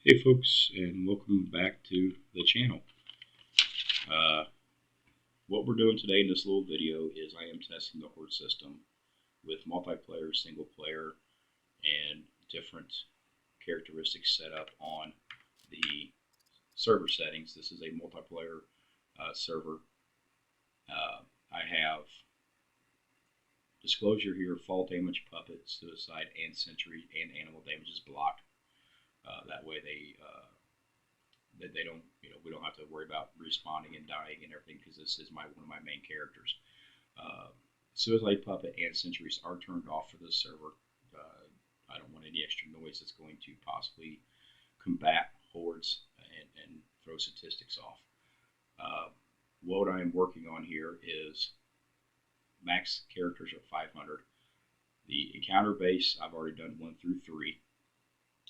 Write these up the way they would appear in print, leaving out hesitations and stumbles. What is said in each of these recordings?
Hey folks, and welcome back to the channel. What we're doing today in this little video is I am testing the Horde system with multiplayer, single player, and different characteristics set up on the server settings. This is a multiplayer server. I have disclosure here: fall damage, puppet, suicide, and sentry, and animal damage is blocked. That way they don't, we don't have to worry about respawning and dying and everything, because this is one of my main characters. Suicide, puppet, and sentries are turned off for this server. I don't want any extra noise that's going to possibly combat hordes and throw statistics off. What I'm working on here is max characters are 500. The encounter base, I've already done 1 through 3.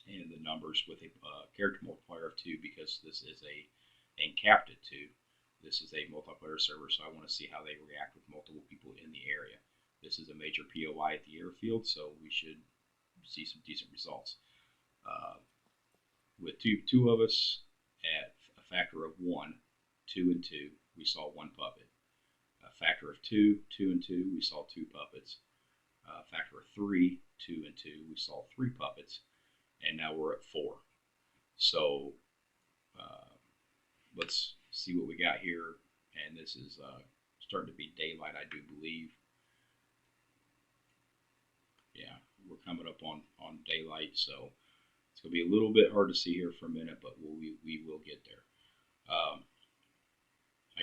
And the numbers with a character multiplier of 2, because this is and capped at 2. This is a multiplayer server, so I want to see how they react with multiple people in the area. This is a major POI at the airfield, so we should see some decent results. With two of us at a factor of 1, 2 and 2, we saw 1 puppet. A factor of 2, 2 and 2, we saw 2 puppets. A factor of 3, 2 and 2, we saw 3 puppets. And now we're at 4. So let's see what we got here. And this is starting to be daylight, I do believe. Yeah, we're coming up on daylight, so it's going to be a little bit hard to see here for a minute, but we will get there. I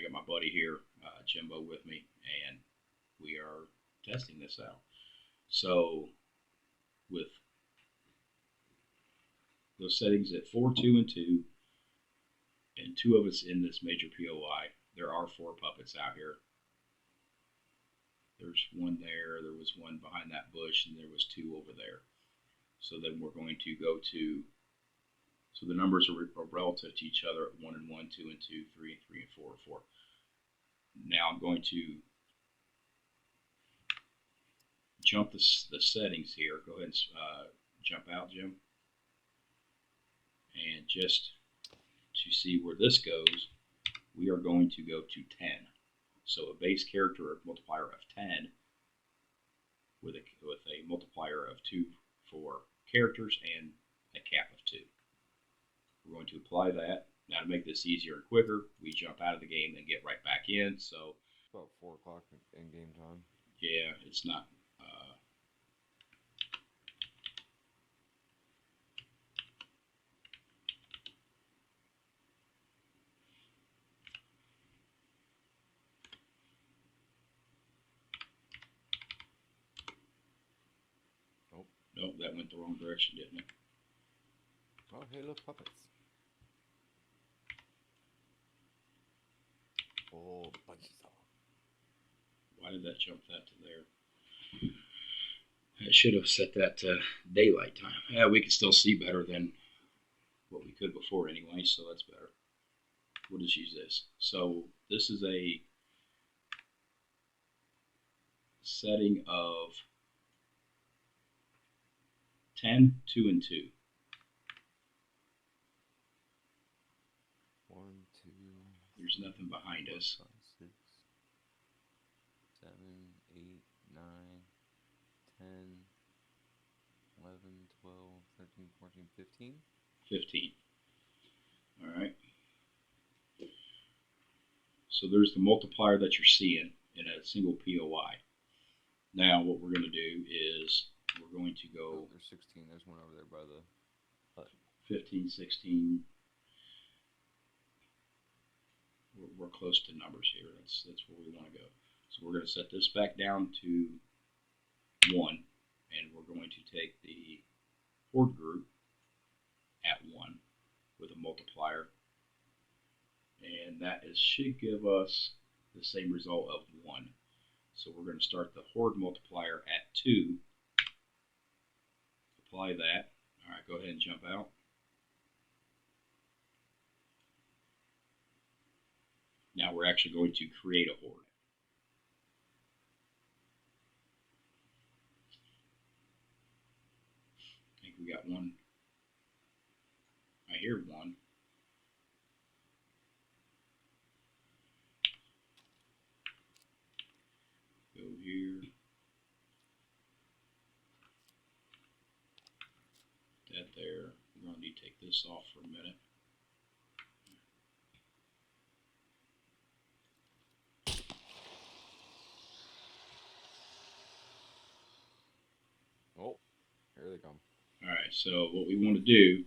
got my buddy here, Jimbo, with me, and we are testing this out. So with those settings at 4, 2, and 2, and 2 of us in this major POI, there are 4 puppets out here. There's 1 there, there was 1 behind that bush, and there was 2 over there. So then we're going to go to, so the numbers are relative to each other: 1 and 1, 2 and 2, 3 and 3, and 4 and 4. Now I'm going to jump the settings here. Go ahead and jump out, Jim. And just to see where this goes, we are going to go to 10. So a base character multiplier of 10 with a multiplier of 2 for characters and a cap of 2. We're going to apply that. Now, to make this easier and quicker, we jump out of the game and get right back in. So about 4 o'clock in game time. Yeah, it's not. Nope, that went the wrong direction, didn't it? Oh, hey, look, puppets. Oh, bunches of them. Why did that jump that to there? I should have set that to daylight time. Yeah, we can still see better than what we could before anyway, so that's better. We'll just use this. So this is a setting of 10, 2, and 2. 1, 2. There's nothing behind us. 5, 6, 7, 8, 9, 10, 11, 12, 13, 14, 15. 15. All right. So there's the multiplier that you're seeing in a single POI. Now what we're going to do is we're going to go. Oh, there's 16. There's one over there by the hut. 15, 16. We're close to numbers here. That's where we want to go. So we're going to set this back down to 1, and we're going to take the horde group at 1 with a multiplier, and that should give us the same result of 1. So we're going to start the horde multiplier at 2. Apply that. All right, go ahead and jump out. Now we're actually going to create a horde. I think we got one. I here one. Go here. That there. We're going to need to take this off for a minute. Oh, here they come. Alright, so what we want to do,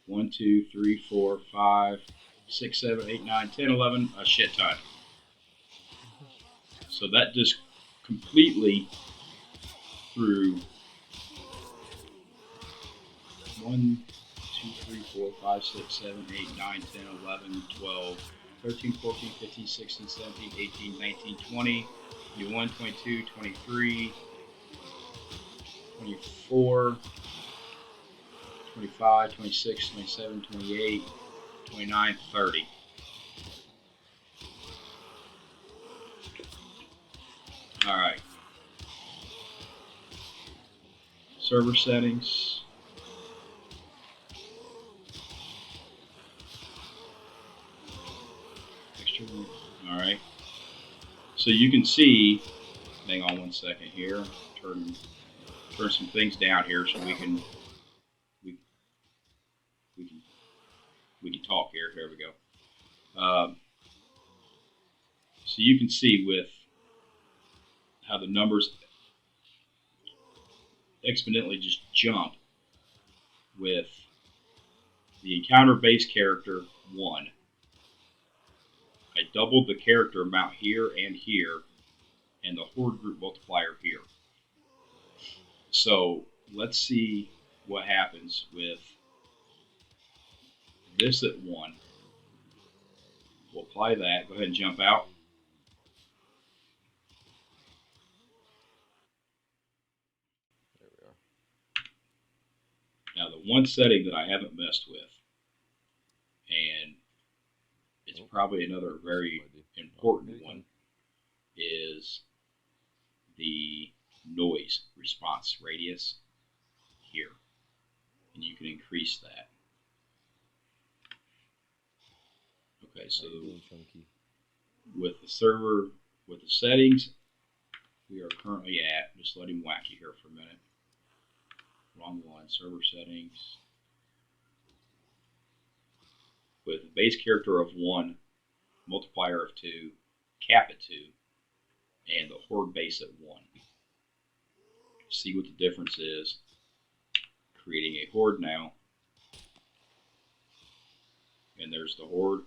1, 2, 3, 4, 5, 6, 7, 8, 9, 10, 11, a shit ton. So that just completely threw 1, 2, 3, 4, 5, 6, 7, 8, 9, 10, 11, 12, 13, 14, 15, 16, 17, 18, 19, 20, 21, 22, 23, 24, 25, 26, 27, 28, 29, 30. Alright. Server settings. Extra one. Alright. So you can see, hang on one second here, turn some things down here so we can talk here. Here we go. So you can see with how the numbers exponentially just jump with the encounter base character 1. I doubled the character amount here and here, and the horde group multiplier here. So let's see what happens with this at 1. We'll apply that. Go ahead and jump out. There we are. Now the one setting that I haven't messed with, and it's probably another very important one, is the noise response radius here. And you can increase that. Okay, so with the server, with the settings, we are currently at, just let him whack you here for a minute. Wrong one, server settings. With a base character of 1, multiplier of 2, cap at 2, and the horde base at 1. See what the difference is. Creating a horde now. And there's the horde.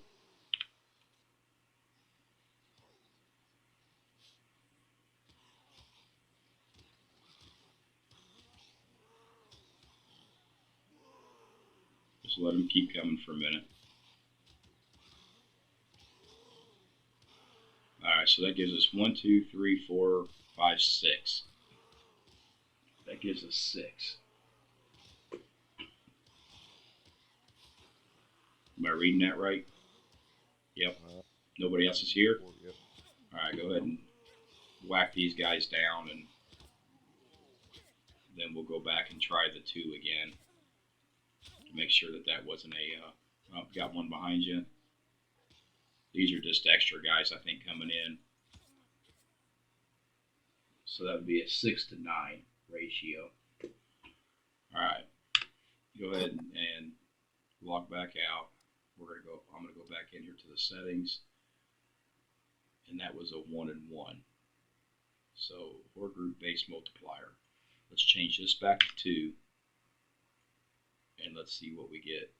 Just let them keep coming for a minute. Alright, so that gives us 1, 2, 3, 4, 5, 6. That gives us 6. Am I reading that right? Yep. Nobody else is here? Yep. Alright, go ahead and whack these guys down, and then we'll go back and try the 2 again to make sure that that wasn't a... oh, got one behind you. These are just extra guys, I think, coming in. So that would be a 6 to 9 ratio. Alright, go ahead and log back out. I'm gonna go back in here to the settings, and that was a 1 and 1. So horde group base multiplier. Let's change this back to 2, and let's see what we get.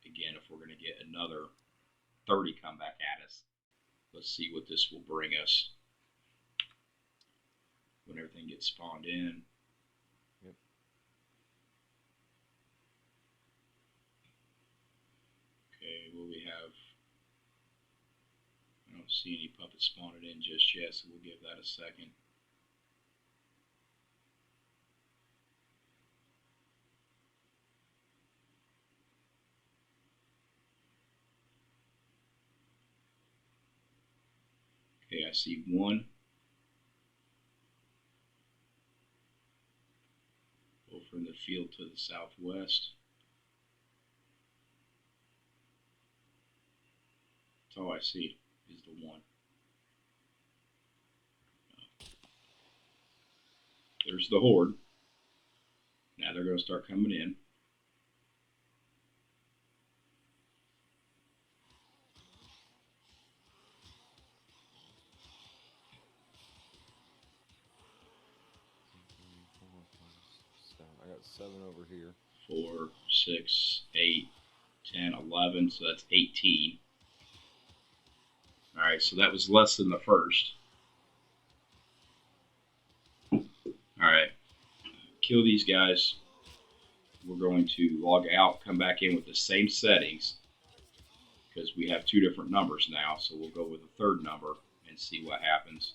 Again, if we're gonna get another 30 come back at us. Let's see what this will bring us when everything gets spawned in. Yep. Okay, well, we have, I don't see any puppets spawned in just yet, so we'll give that a second. Okay, I see 1. Over in the field to the southwest. That's all I see is the one. There's the Horde. Now they're going to start coming in. I got 7 over here. 4, 6, 8, 10, 11. So that's 18. All right, so that was less than the first. All right, kill these guys. We're going to log out, come back in with the same settings because we have 2 different numbers now. So we'll go with the third number and see what happens,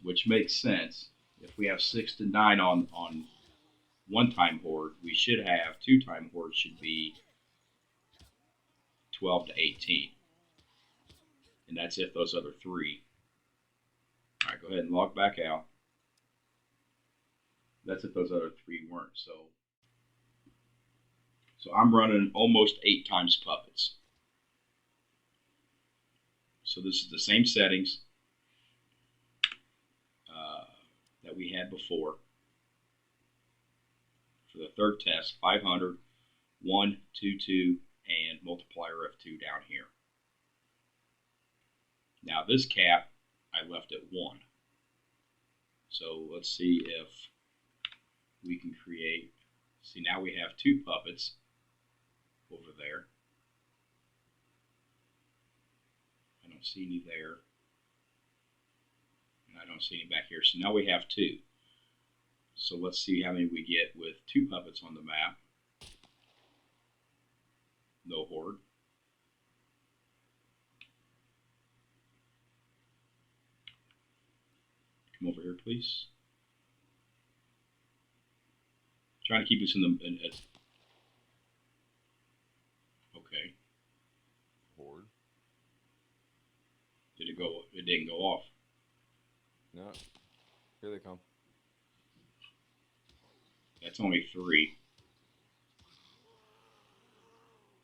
which makes sense. If we have 6 to 9 on one-time Horde, we should have 2-time Horde should be 12 to 18. And that's if those other 3. All right, go ahead and log back out. That's if those other 3 weren't. So I'm running almost 8 times puppets. So this is the same settings that we had before. For the third test, 500, 1, 2, 2, and multiplier of 2 down here. Now this cap, I left at 1. So let's see if we can create, see now we have 2 puppets over there. I don't see any there. And I don't see any back here. So now we have 2. So let's see how many we get with 2 puppets on the map. No Horde. Come over here, please. Trying to keep us in the. Okay. Horde. Did it go? It didn't go off. No. Here they come. That's only 3.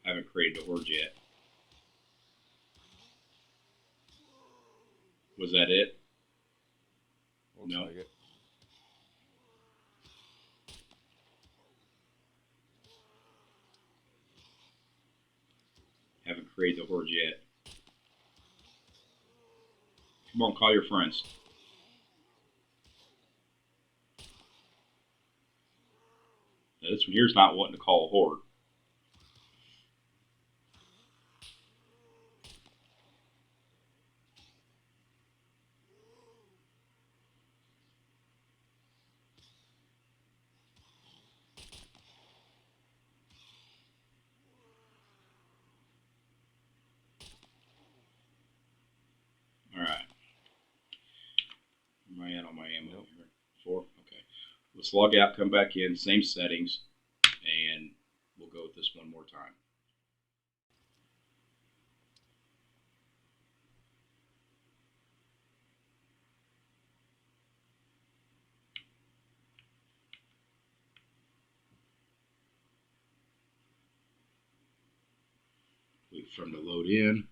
I haven't created a Horde yet. Was that it? Looks No. like it. Haven't created the Horde yet. Come on, call your friends. Now, this one here's not wanting to call a Horde. All right. Where am I at on my ammo? Nope. Here? 4? Okay. Let's log out, come back in, same settings, and we'll go with this one more time. Wait for them to load in.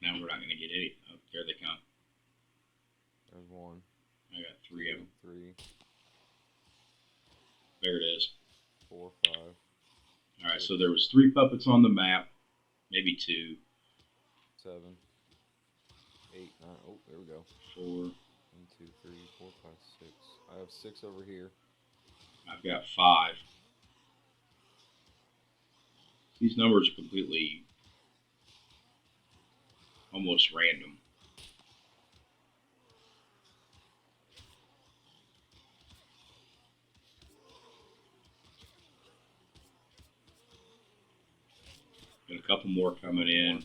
Now we're not going to get any. Oh, there they come. There's 1. I got 3 of them. 3. There it is. 4, 5. All right, so there was 3 puppets on the map, maybe 2. 7. 8, 9. Oh, there we go. 4. 1, 2, 3, 4, 5, 6. I have 6 over here. I've got 5. These numbers are completely almost random. Got a couple more coming in.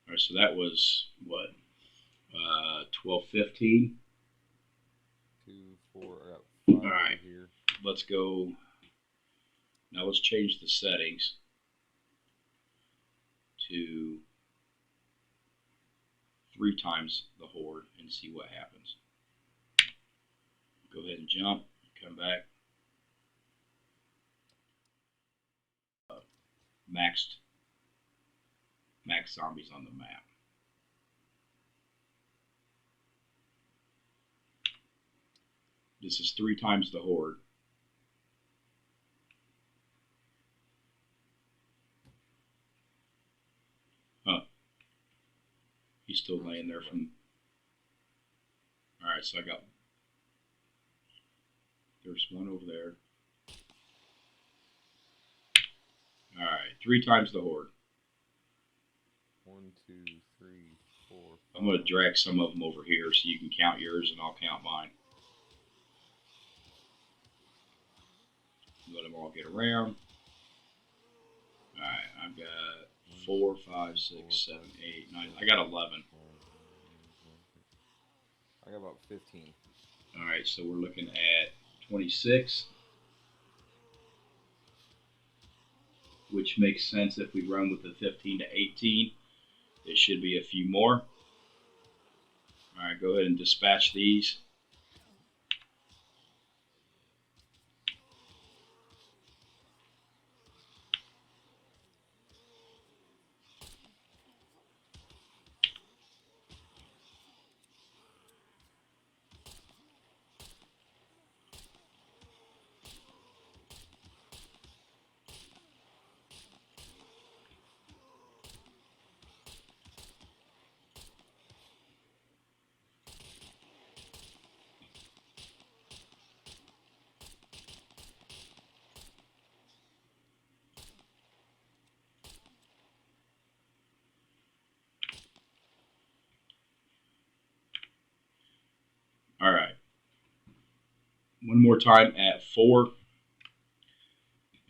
All right, so that was what, 12, 15. 5 All right. over here. Let's go. Now let's change the settings to 3 times the horde and see what happens. Go ahead and jump, come back. Max zombies on the map. This is 3 times the horde. Huh. He's still laying there from... Alright, so I got... There's one over there. Alright, 3 times the horde. 1, 2, 3, 4. I'm going to drag some of them over here so you can count yours and I'll count mine. Let them all get around. Alright, I've got 4, 5, 6, 7, 8, 9. I got 11. I got about 15. Alright, so we're looking at 26. Which makes sense if we run with the 15 to 18. There should be a few more. Alright, go ahead and dispatch these. Alright. One more time at 4.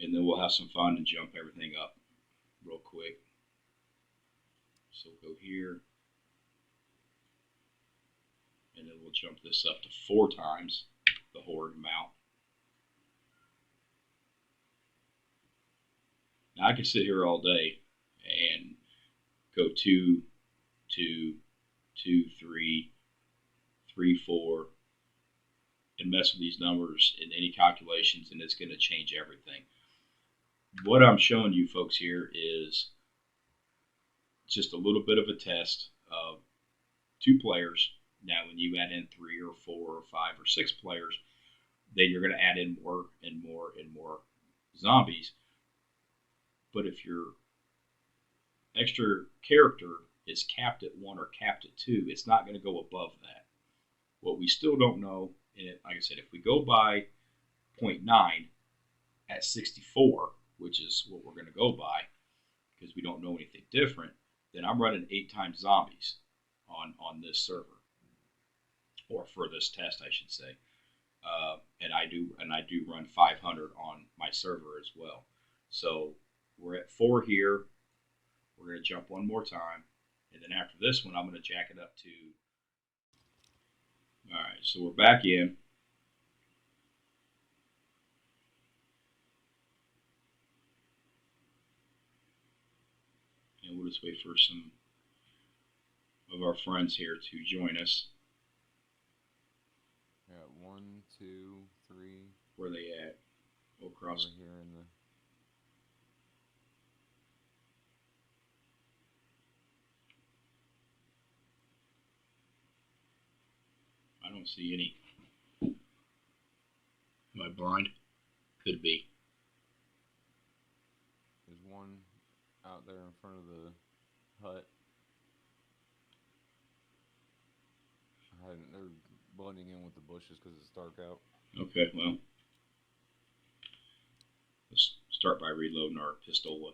And then we'll have some fun and jump everything up real quick. So we'll go here. And then we'll jump this up to 4 times the horde amount. Now I could sit here all day and go 2, 2, 2, 3, 3, 4, and mess with these numbers in any calculations, and it's going to change everything. What I'm showing you folks here is just a little bit of a test of 2 players. Now, when you add in 3 or 4 or 5 or 6 players, then you're going to add in more and more and more zombies. But if your extra character is capped at 1 or capped at 2, it's not going to go above that. What we still don't know, and like I said, if we go by 0.9 at 64, which is what we're going to go by, because we don't know anything different, then I'm running 8 times zombies on this server, or for this test, I should say. And I do run 500 on my server as well. So we're at 4 here. We're going to jump one more time, and then after this one, I'm going to jack it up to. All right, so we're back in. And we'll just wait for some of our friends here to join us. Yeah, 1, 2, 3. Where are they at? Go across. Over here in the. I don't see any. Am I blind? Could be. There's one out there in front of the hut. They're blending in with the bushes because it's dark out. Okay, well, let's start by reloading our pistola.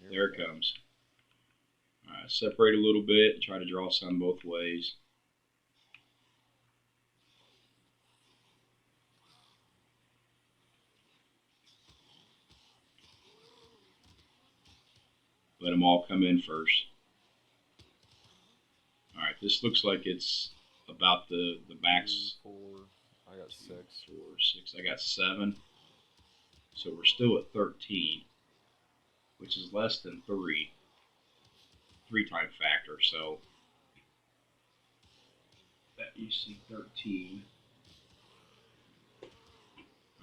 There it comes. All right, separate a little bit and try to draw some both ways. Let them all come in first. All right, this looks like it's about the max. 2, 4. I got 6. 4, 6. I got 7. So we're still at 13, which is less than 3. 3-time factor. So that you see 13.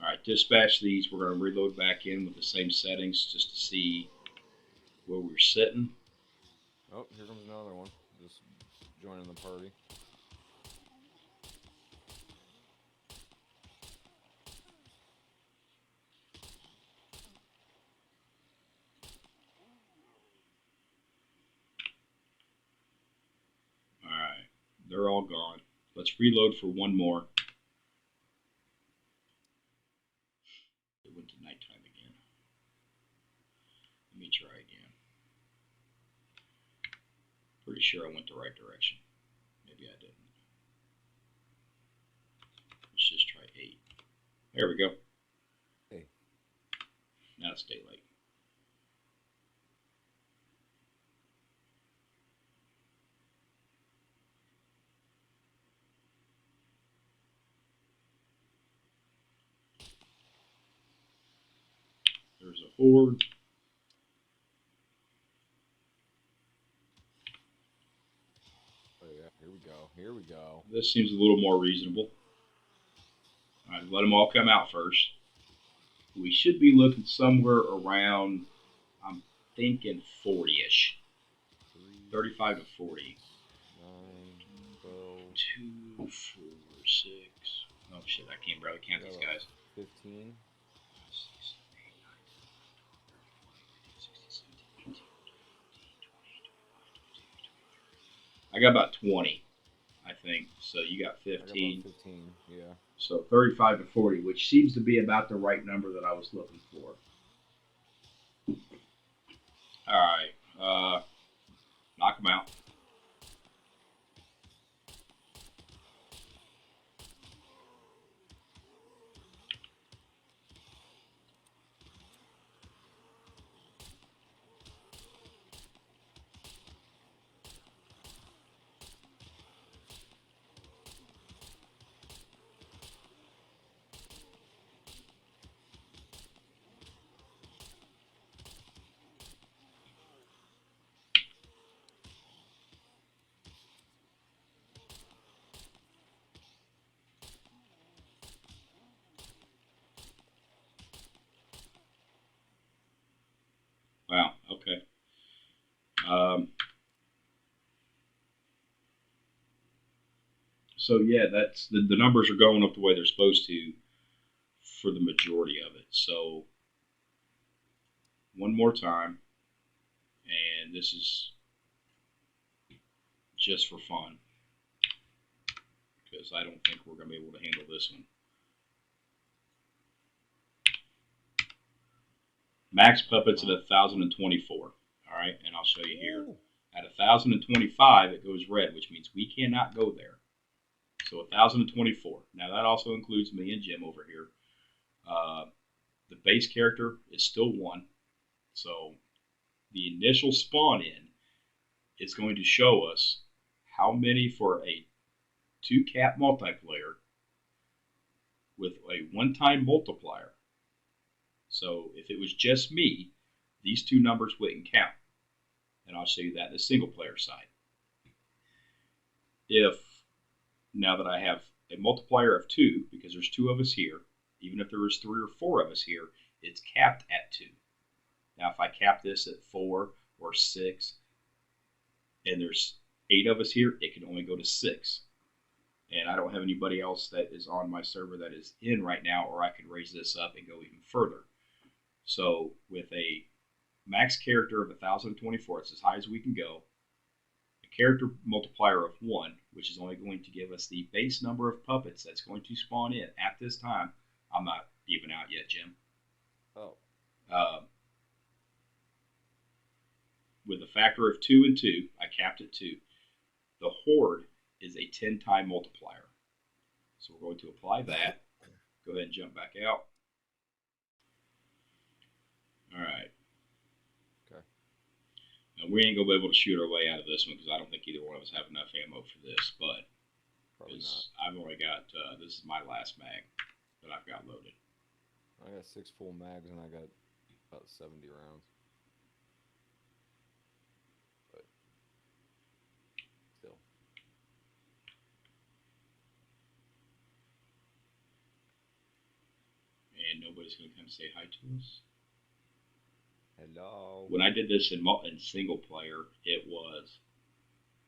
All right, dispatch these. We're going to reload back in with the same settings just to see where we're sitting. Oh, here comes another one. Just joining the party. All right, they're all gone. Let's reload for one more. It went to nighttime again. Let me try again. Pretty sure I went the right direction. Maybe I didn't. Let's just try 8. There we go. Hey. Now it's daylight. There's a horde. Oh yeah, here we go. Here we go. This seems a little more reasonable. All right, let them all come out first. We should be looking somewhere around, I'm thinking 40-ish. 35 to 40. 9, 12. 2, 4, 6. Oh shit, I can't barely count these guys. 15. 6, 8, 9, 10, 11, 12, 13, 14, 15, 16, 17, 18, 20, 21, 22, 23. I got about 20, I think. So you got 15. I got about 15, yeah. So 35 to 40, which seems to be about the right number that I was looking for. All right. Knock them out. Wow. Okay. So yeah, that's the numbers are going up the way they're supposed to for the majority of it. So one more time, and this is just for fun because I don't think we're going to be able to handle this one. Max puppets at 1,024. All right, and I'll show you here. At 1,025, it goes red, which means we cannot go there. So 1,024. Now that also includes me and Jim over here. The base character is still 1. So the initial spawn in is going to show us how many for a 2-cap multiplayer with a 1-time multiplier. So if it was just me, these two numbers wouldn't count. And I'll show you that in the single player side. If now that I have a multiplier of 2, because there's 2 of us here, even if there was 3 or 4 of us here, it's capped at 2. Now if I cap this at 4 or 6, and there's 8 of us here, it can only go to 6. And I don't have anybody else that is on my server that is in right now, or I could raise this up and go even further. So with a max character of 1,024, it's as high as we can go. A character multiplier of 1, which is only going to give us the base number of puppets that's going to spawn in at this time. I'm not even out yet, Jim. Oh. With a factor of 2 and 2, I capped at 2. The Horde is a 10-time multiplier. So we're going to apply that. Go ahead and jump back out. All right. Okay. Now we ain't gonna be able to shoot our way out of this one because I don't think either one of us have enough ammo for this. But Probably not. Because I've only got, this is my last mag that I've got loaded. I got 6 full mags and I got about 70 rounds. But still. And nobody's going to come say hi to us. Hello. When I did this in single player, it was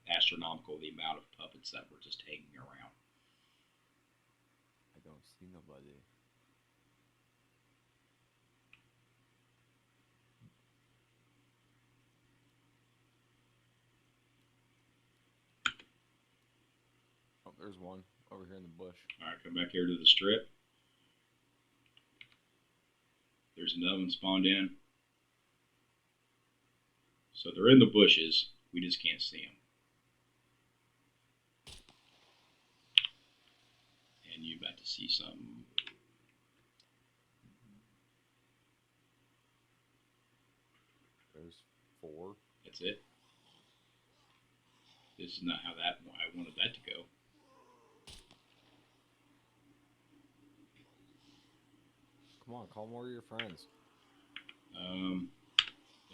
astronomical the amount of puppets that were just hanging around. I don't see nobody. Oh, there's one over here in the bush. Alright, come back here to the strip. There's another one spawned in. So they're in the bushes. We just can't see them. And you about to see something. There's 4. That's it. This is not how I wanted that to go. Come on, call more of your friends. And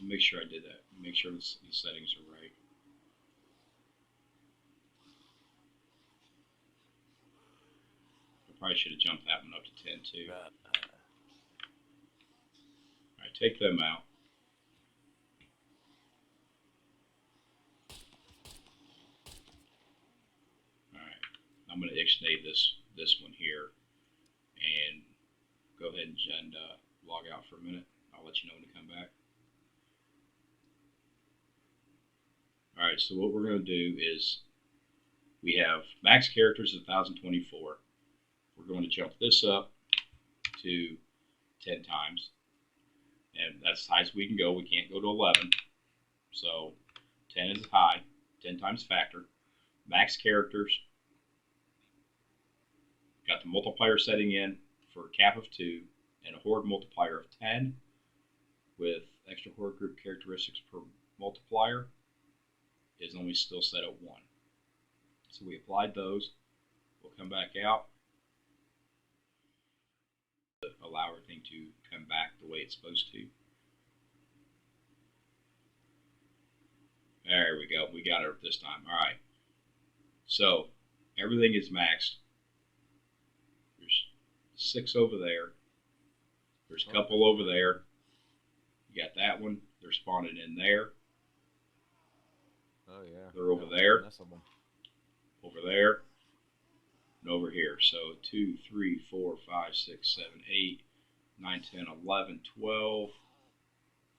make sure I did that. Make sure the settings are right. I probably should have jumped that one up to 10 too. Alright, take them out. Alright, I'm going to ixnay this one here and go ahead and log out for a minute. I'll let you know when to come back. Alright, so what we're going to do is we have max characters of 1024. We're going to jump this up to 10 times. And that's as high as we can go. We can't go to 11. So 10 is high, 10 times factor. Max characters. Got the multiplier setting in for a cap of 2 and a horde multiplier of 10 with extra horde group characteristics per multiplier is only still set at 1. So we applied those. We'll come back out. Allow everything to come back the way it's supposed to. There we go. We got it this time. All right. So everything is maxed. There's 6 over there. There's a couple over there. You got that one. They're spawning in there. Oh yeah. They're over there. Over there. And over here. So 2, 3, 4, 5, 6, 7, 8, 9, 10, 11, 12,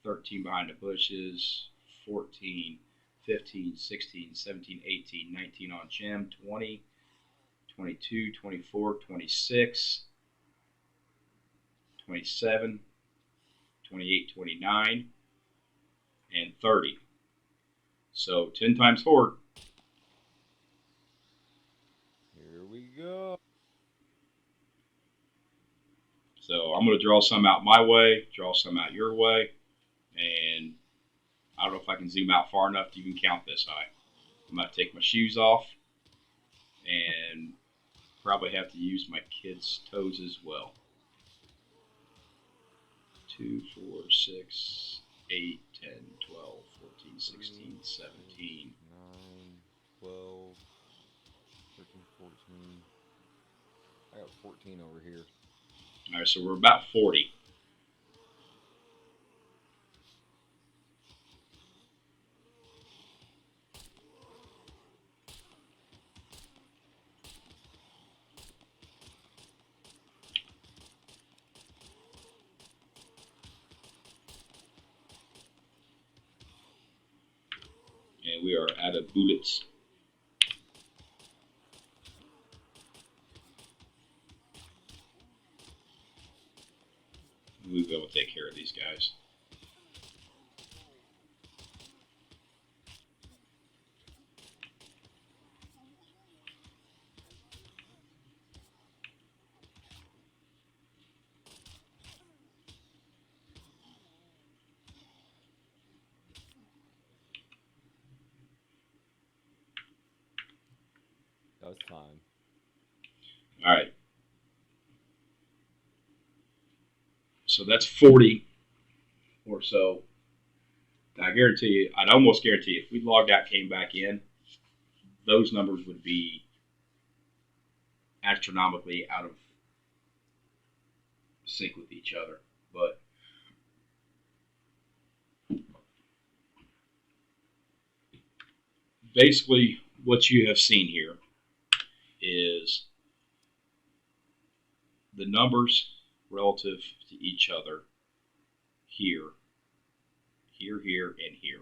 13 behind the bushes, 14, 15, 16, 17, 18, 19 on gem, 20, 22, 24, 26, 27, 28, 29, and 30. So 10 times horde. Here we go. So I'm going to draw some out my way, draw some out your way, and I don't know if I can zoom out far enough to even count this high. I'm going to take my shoes off and probably have to use my kids' toes as well. 2, 4, 6, 8, 10, 12, 14, 16, 17. 9, 12, 13, 14. I got 14 over here. All right, so we're about 40. And we are out of bullets. We'll be able to take care of these guys. That was fine. All right. So that's 40 or so. I guarantee you, I'd almost guarantee if we logged out, came back in, those numbers would be astronomically out of sync with each other. But basically, what you have seen here is the numbers relative to each other here, here, and here.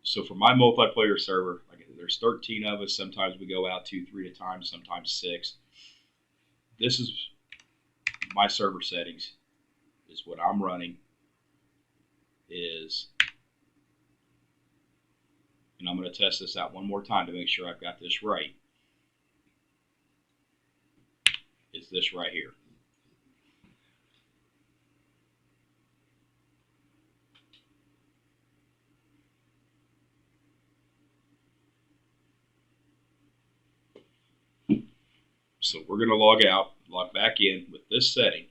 So for my multiplayer server, like I said, there's 13 of us. Sometimes we go out 2, 3 at a time, sometimes 6. This is my server settings, is what I'm running, is, and I'm going to test this out one more time to make sure I've got this right, is this right here. So we're going to log out, log back in with this setting,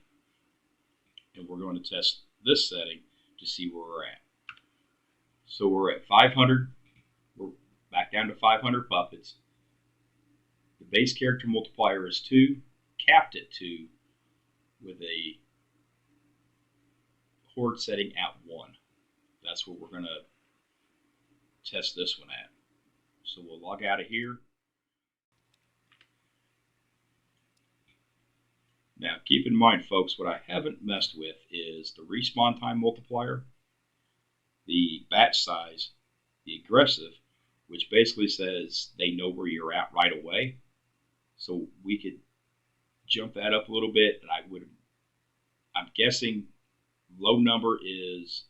and we're going to test this setting to see where we're at. So we're at 500. We're back down to 500 puppets. The base character multiplier is 2, capped at 2, with a horde setting at 1. That's what we're going to test this one at. So we'll log out of here. Now, keep in mind, folks, what I haven't messed with is the respawn time multiplier, the batch size, the aggressive, which basically says they know where you're at right away. So we could jump that up a little bit, and I'm guessing low number is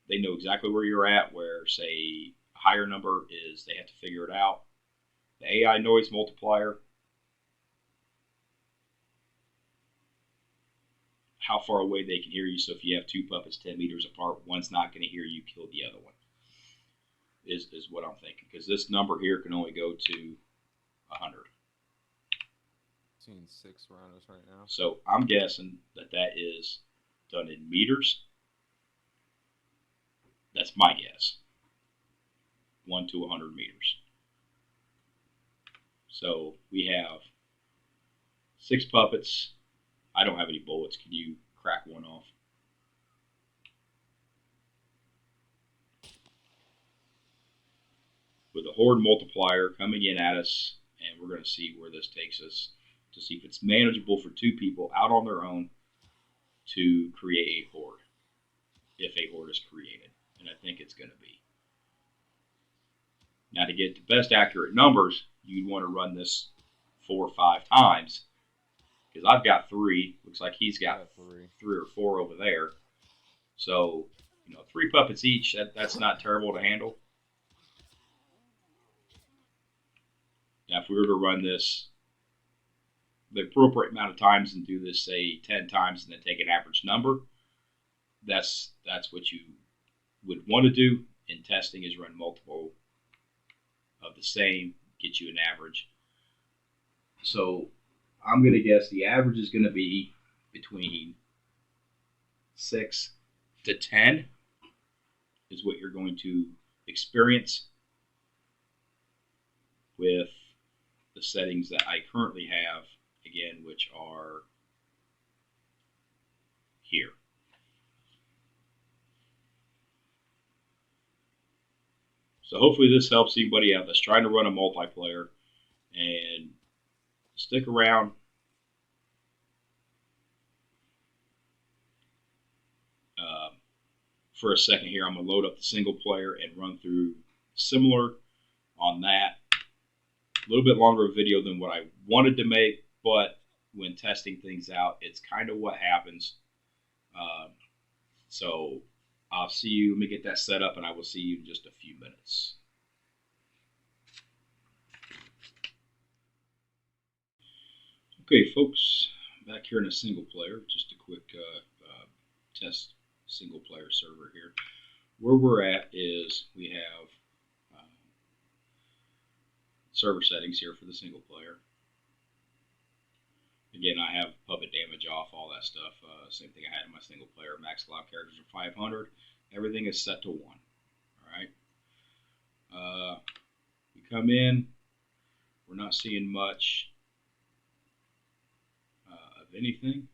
they know exactly where you're at, where, say, higher number is they have to figure it out. The AI noise multiplier, how far away they can hear you. So if you have 2 puppets 10 meters apart, one's not going to hear you kill the other one, is what I'm thinking. Because this number here can only go to 100. Seeing 6 around us right now. So I'm guessing that is done in meters. That's my guess. 1 to 100 meters. So we have 6 puppets. I don't have any bullets. Can you crack one off? With a horde multiplier coming in at us, and we're going to see where this takes us to see if it's manageable for 2 people out on their own to create a horde, if a horde is created, and I think it's going to be. Now, to get the best accurate numbers, you'd want to run this 4 or 5 times, because I've got 3. Looks like he's got 3 or 4 over there. So, 3 puppets each, that's not terrible to handle. Now, if we were to run this the appropriate amount of times and do this, say, 10 times and then take an average number, that's what you would want to do in testing, is run multiple of the same, get you an average. So I'm going to guess the average is going to be between 6 to 10 is what you're going to experience with the settings that I currently have, again, which are here. So hopefully this helps anybody out that's trying to run a multiplayer, and stick around. For a second here, I'm going to load up the single player and run through similar on that. A little bit longer video than what I wanted to make, but when testing things out, it's kind of what happens. So I'll see you. Let me get that set up, and I will see you in just a few minutes. Okay, folks, back here in a single player, just a quick test single player server here. Where we're at is we have server settings here for the single player. Again, I have puppet damage off, all that stuff. Same thing I had in my single player. Max allowed characters are 500. Everything is set to 1. Alright. We come in. We're not seeing much of anything.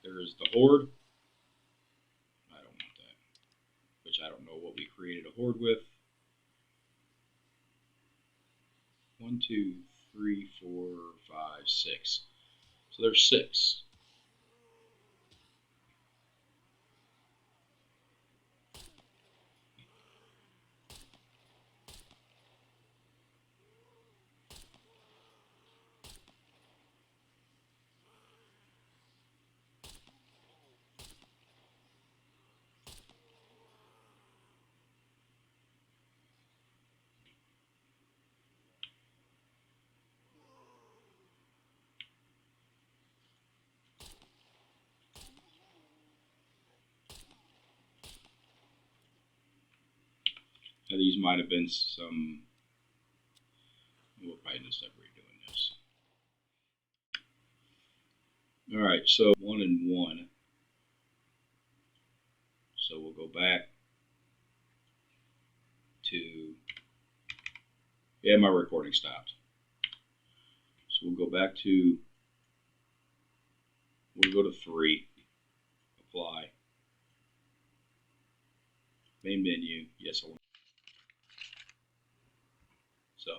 There's the Horde. I don't want that. Which I don't know what we created a Horde with. 1, 2, 3, 4, 5, 6. So there's 6. Now these might have been some. We'll probably just separate doing this. Alright, so 1 and 1. So we'll go back to. Yeah, my recording stopped. So we'll go back to. We'll go to 3. Apply. Main menu. Yes, I want. So,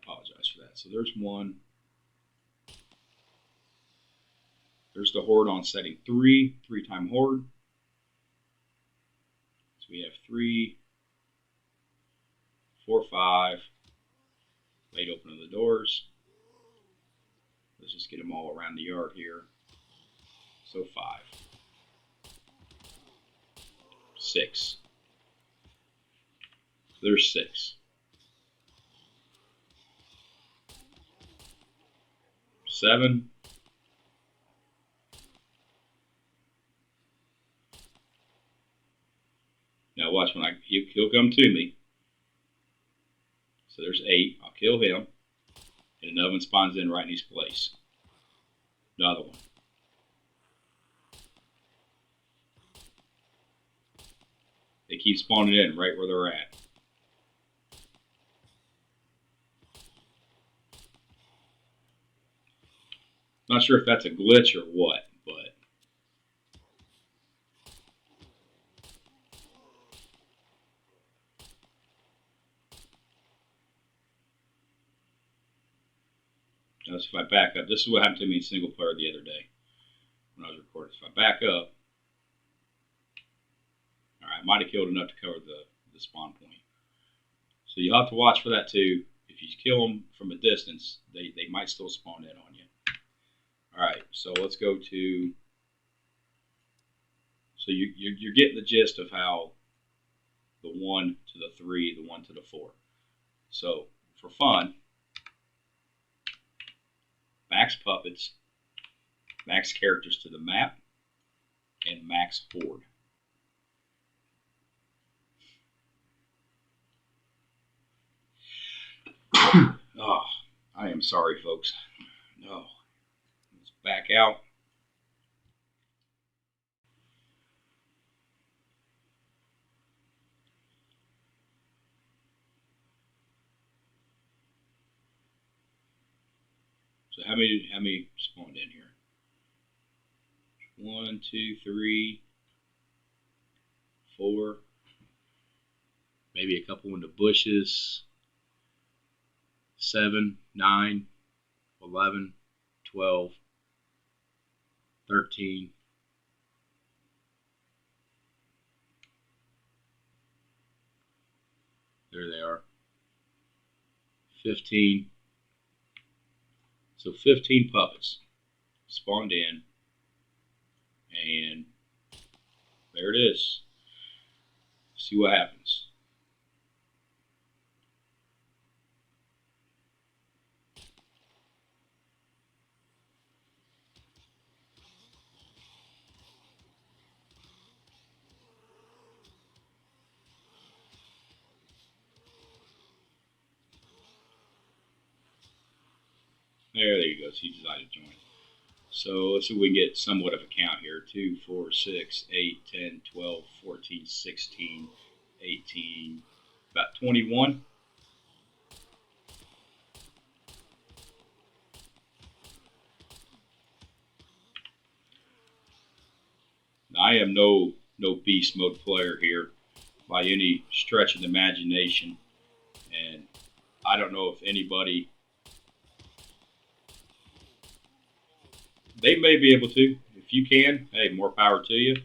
apologize for that. So there's 1. There's the Horde on setting 3, 3-time Horde. So we have 3, 4, 5. Late open of the doors. Let's just get them all around the yard here. So 5. 6. There's 6. 7. Now watch when he'll come to me. So there's 8. I'll kill him. And another one spawns in right in his place. Another one. They keep spawning in right where they're at. Not sure if that's a glitch or what, but notice if I back up, this is what happened to me in single player the other day when I was recording. If I back up, alright, I might have killed enough to cover the spawn point. So you'll have to watch for that too. If you kill them from a distance, they might still spawn in on you. Alright, so let's go to. So you're getting the gist of how the 1 to the 3, the 1 to the 4. So for fun, max puppets, max characters to the map, and max Horde. Oh, I am sorry, folks. No. Let's back out. So how many spawned in here? 1, 2, 3, 4. Maybe a couple in the bushes. 7, 9, 11, 12, 13. There they are. 15. So 15 puppets spawned in. And there it is. See what happens. There you go. So you decided to join. So let's see if we can get somewhat of a count here. 2, 4, 6, 8, 10, 12, 14, 16, 18, about 21. Now, I am no beast mode player here by any stretch of the imagination, and I don't know if anybody, they may be able to. If you can, hey, more power to you.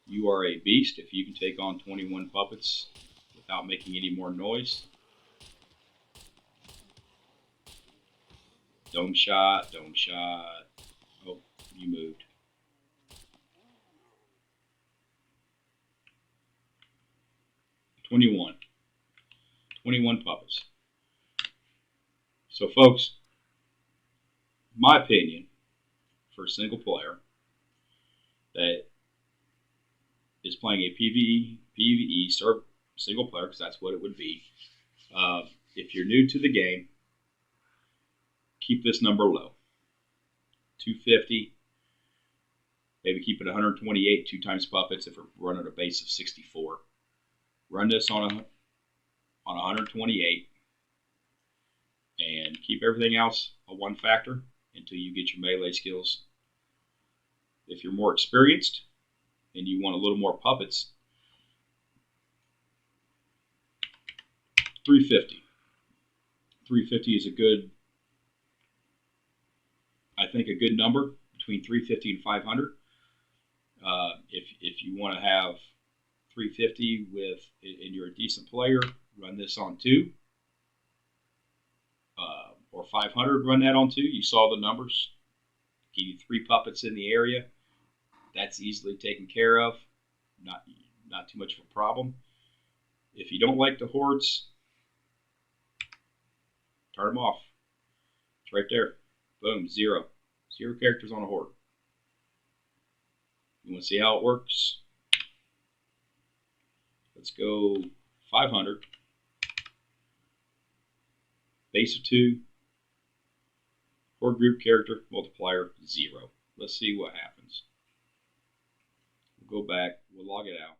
You are a beast if you can take on 21 puppets without making any more noise. Dome shot, dome shot. Oh, you moved. Twenty-one. 21 puppets. So, folks, my opinion for a single player that is playing a PvE or single player, because that's what it would be. If you're new to the game, keep this number low. 250. Maybe keep it 128, 2 times puppets if we're running a base of 64. Run this on 128 and keep everything else a 1 factor until you get your melee skills. If you're more experienced and you want a little more puppets, 350. 350 is I think a good number, between 350 and 500. If you want to have 350 and you're a decent player, run this on 2. Or 500, run that on 2. You saw the numbers. Give you 3 puppets in the area. That's easily taken care of. Not too much of a problem. If you don't like the hordes, turn them off. It's right there. Boom, 0. 0 characters on a horde. You want to see how it works? Let's go 500. Base of 2. Horde group character multiplier 0. Let's see what happens. We'll go back. We'll log it out.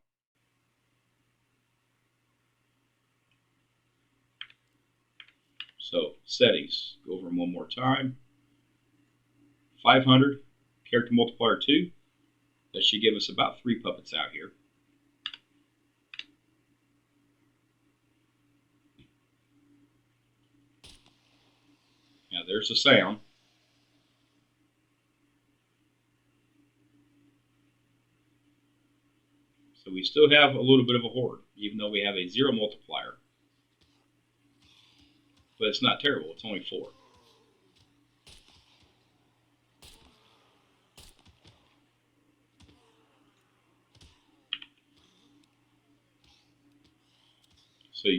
So settings. Go over them one more time. 500 character multiplier 2. That should give us about 3 puppets out here. Now there's the sound. So we still have a little bit of a horde, even though we have a 0 multiplier. But it's not terrible, it's only 4. So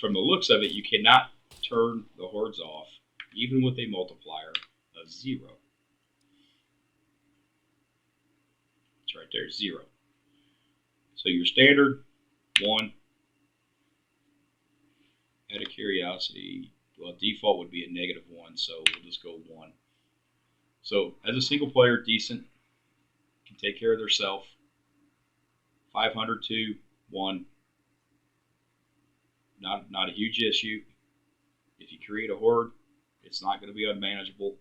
from the looks of it, you cannot turn the hordes off, even with a multiplier of 0. It's right there, 0. So your standard 1. Out of curiosity, well, default would be a -1, so we'll just go 1. So as a single player, decent, can take care of theirself. 500 2, 1. Not a huge issue. If you create a horde, it's not going to be unmanageable.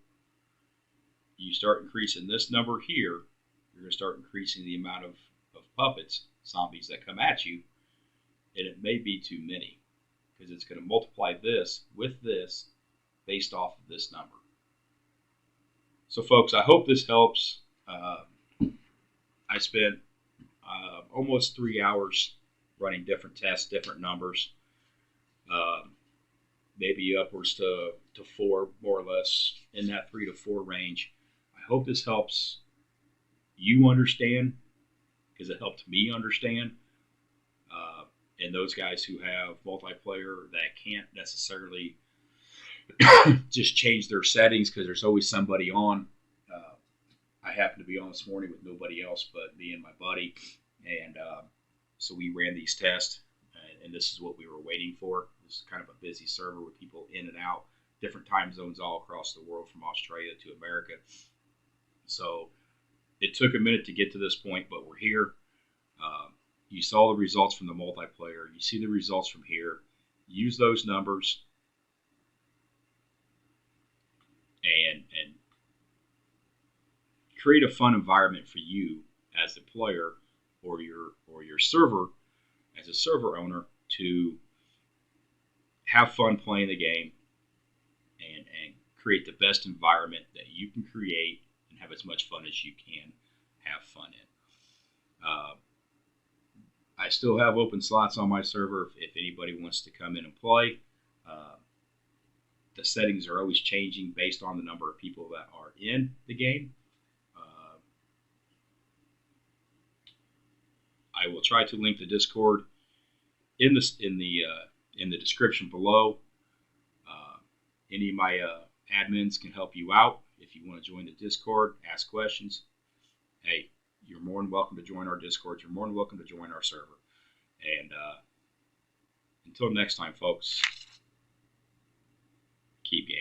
You start increasing this number here, you're going to start increasing the amount of puppets, zombies that come at you, and it may be too many because it's going to multiply this with this based off of this number. So folks, I hope this helps. I spent almost 3 hours running different tests, different numbers, maybe upwards to 4, more or less, in that 3 to 4 range. I hope this helps you understand, because it helped me understand. And those guys who have multiplayer that can't necessarily just change their settings because there's always somebody on. I happened to be on this morning with nobody else but me and my buddy, and so we ran these tests, and this is what we were waiting for. This is kind of a busy server with people in and out. different time zones all across the world, from Australia to America. So it took a minute to get to this point, but we're here. You saw the results from the multiplayer. You see the results from here. Use those numbers and create a fun environment for you as a player, or your server as a server owner, to have fun playing the game and create the best environment that you can create and have as much fun as you can have fun in. I still have open slots on my server if anybody wants to come in and play. The settings are always changing based on the number of people that are in the game. I will try to link the Discord in the description below. Any of my admins can help you out if you want to join the Discord, ask questions. Hey, you're more than welcome to join our Discord. You're more than welcome to join our server. And until next time, folks, keep gaming.